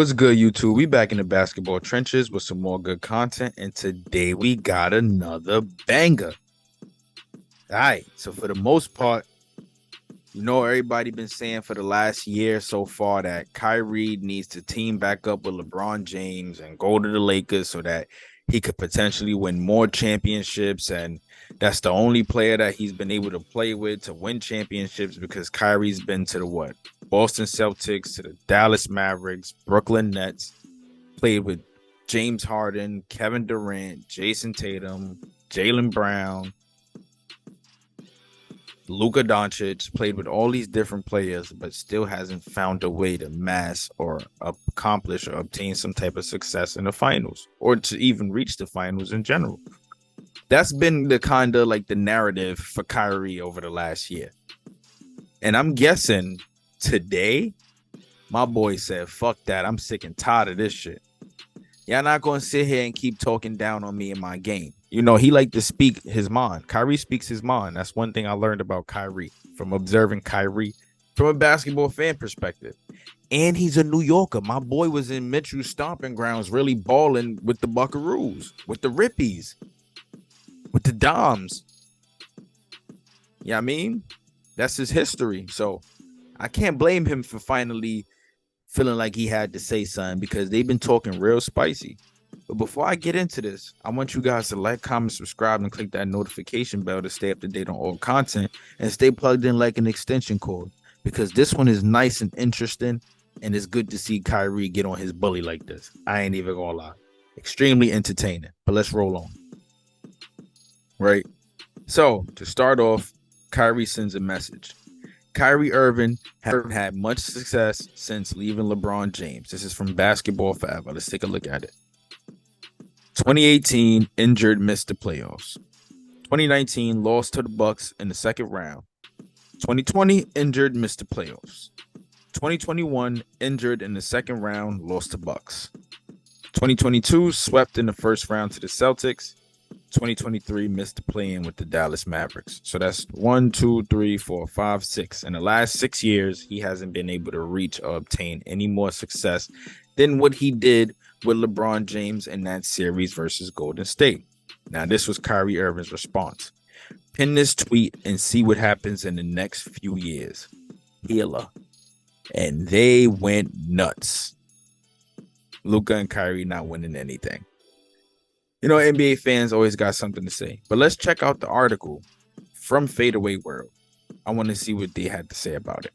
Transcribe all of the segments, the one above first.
What's good, YouTube? We back in the basketball trenches with some more good content, and today we got another banger. All right, so for the most part, everybody been saying for the last year so far that Kyrie needs to team back up with LeBron James and go to the Lakers so that he could potentially win more championships, and that's the only player that he's been able to play with to win championships because Kyrie's been to the Boston Celtics, to the Dallas Mavericks, Brooklyn Nets, played with James Harden, Kevin Durant, Jason Tatum, Jaylen Brown, Luka Doncic, played with all these different players, but still hasn't found a way to mass or accomplish or obtain some type of success in the finals or to even reach the finals in general. That's been the kind of like the narrative for Kyrie over the last year. And I'm guessing today, my boy said, fuck that. I'm sick and tired of this shit. Y'all not going to sit here and keep talking down on me in my game. He like to speak his mind. Kyrie speaks his mind. That's one thing I learned about Kyrie from observing Kyrie from a basketball fan perspective. And he's a New Yorker. My boy was in Mitchell's stomping grounds really balling with the Buckaroos, with the Rippies, with the Doms. Yeah, I mean, that's his history. So I can't blame him for finally feeling like he had to say something because they've been talking real spicy. But before I get into this, I want you guys to like, comment, subscribe, and click that notification bell to stay up to date on all content and stay plugged in like an extension cord because this one is nice and interesting, and it's good to see Kyrie get on his bully like this. I ain't even gonna lie. Extremely entertaining, but let's roll on. Right? So, to start off, Kyrie sends a message. Kyrie Irving hasn't had much success since leaving LeBron James. This is from Basketball Forever. Let's take a look at it. 2018, injured, missed the playoffs. 2019, lost to the Bucks in the second round. 2020, injured, missed the playoffs. 2021, injured in the second round, lost to Bucks. 2022, swept in the first round to the Celtics. 2023, missed the play-in with the Dallas Mavericks. So that's 1, 2, 3, 4, 5, 6. In the last 6 years, he hasn't been able to reach or obtain any more success than what he did with LeBron James in that series versus Golden State. Now, this was Kyrie Irving's response. Pin this tweet and see what happens in the next few years. Healer. And they went nuts. Luka and Kyrie not winning anything. NBA fans always got something to say. But let's check out the article from Fadeaway World. I want to see what they had to say about it.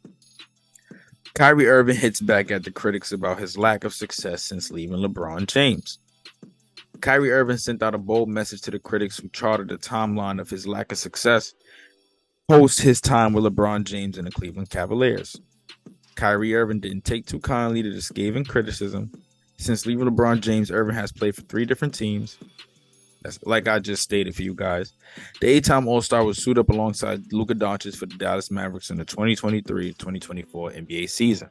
Kyrie Irving hits back at the critics about his lack of success since leaving LeBron James. Kyrie Irving sent out a bold message to the critics who charted a timeline of his lack of success post his time with LeBron James and the Cleveland Cavaliers. Kyrie Irving didn't take too kindly to the scathing criticism. Since leaving LeBron James, Irving has played for 3 different teams. That's like I just stated for you guys. The 8-time All-Star was suited up alongside Luka Doncic for the Dallas Mavericks in the 2023-2024 NBA season.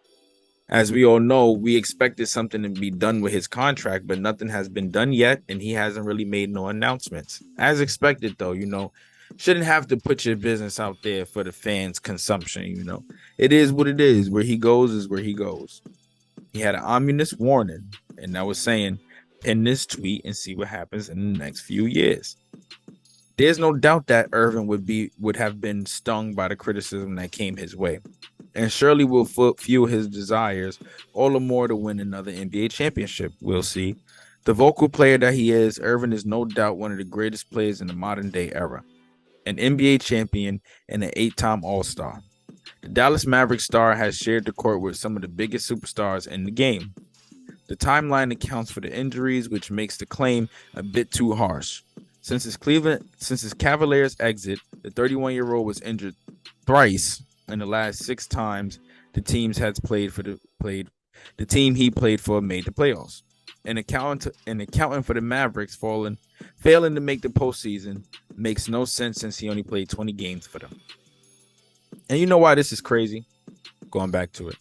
As we all know, we expected something to be done with his contract, but nothing has been done yet, and he hasn't really made no announcements. As expected, though, shouldn't have to put your business out there for the fans' consumption, It is what it is. Where he goes is where he goes. He had an ominous warning, and that was saying, pin this tweet and see what happens in the next few years. There's no doubt that Irving would have been stung by the criticism that came his way, and surely will fuel his desires all the more to win another NBA championship. We'll see. The vocal player that he is, Irving is no doubt one of the greatest players in the modern day era, an NBA champion and an 8-time All-Star. The Dallas Mavericks star has shared the court with some of the biggest superstars in the game. The timeline accounts for the injuries, which makes the claim a bit too harsh. Since his Cavaliers exit, the 31-year-old was injured thrice in the last 6 times the team he played for made the playoffs. And accounting for the Mavericks failing to make the postseason makes no sense since he only played 20 games for them. And you know why this is crazy? Going back to it.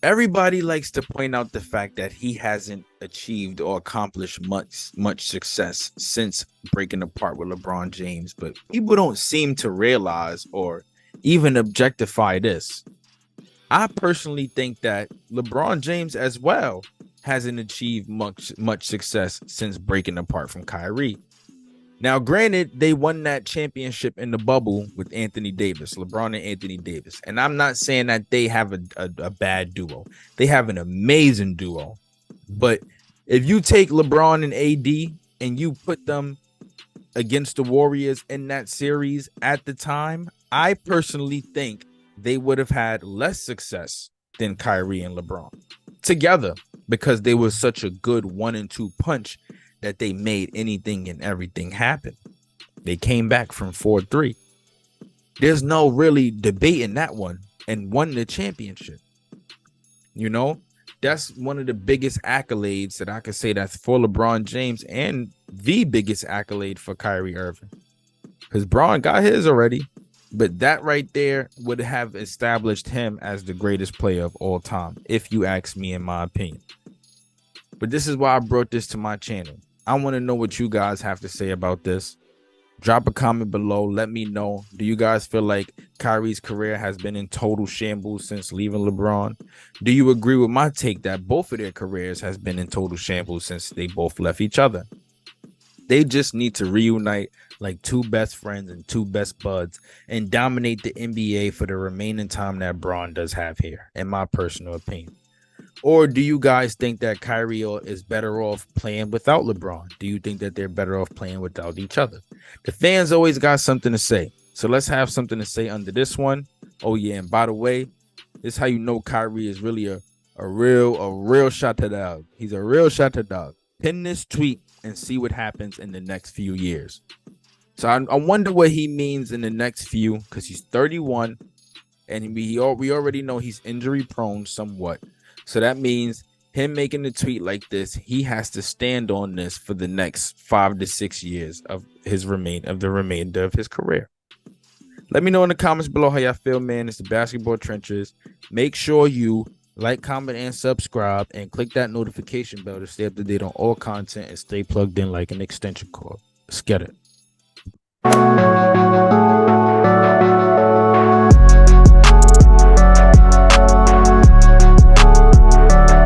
Everybody likes to point out the fact that he hasn't achieved or accomplished much success since breaking apart with LeBron James, but people don't seem to realize or even objectify this. I personally think that LeBron James as well hasn't achieved much success since breaking apart from Kyrie. Now, granted, they won that championship in the bubble with Anthony Davis, LeBron and Anthony Davis. And I'm not saying that they have a bad duo. They have an amazing duo. But if you take LeBron and AD and you put them against the Warriors in that series at the time, I personally think they would have had less success than Kyrie and LeBron together, because they were such a good 1-2 punch that they made anything and everything happen. They came back from 4-3. There's no really debate in that one, and won the championship. You know, that's one of the biggest accolades that I could say that's for LeBron James, and the biggest accolade for Kyrie Irving. Because Braun got his already, but that right there would have established him as the greatest player of all time, if you ask me, in my opinion. But this is why I brought this to my channel. I want to know what you guys have to say about this. Drop a comment below. Let me know. Do you guys feel like Kyrie's career has been in total shambles since leaving LeBron? Do you agree with my take that both of their careers has been in total shambles since they both left each other? They just need to reunite like two best friends and two best buds and dominate the NBA for the remaining time that Bron does have here, in my personal opinion. Or do you guys think that Kyrie is better off playing without LeBron? Do you think that they're better off playing without each other? The fans always got something to say. So let's have something to say under this one. Oh, yeah. And by the way, this is how you know Kyrie is really a real shot to dog. He's a real shot to dog. Pin this tweet and see what happens in the next few years. So I wonder what he means in the next few, because he's 31 and we already know he's injury prone somewhat. So that means him making a tweet like this, he has to stand on this for the next 5 to 6 years of the remainder of his career. Let me know in the comments below how y'all feel, man. It's the Basketball Trenches. Make sure you like, comment, and subscribe, and click that notification bell to stay up to date on all content and stay plugged in like an extension cord. Let's get it.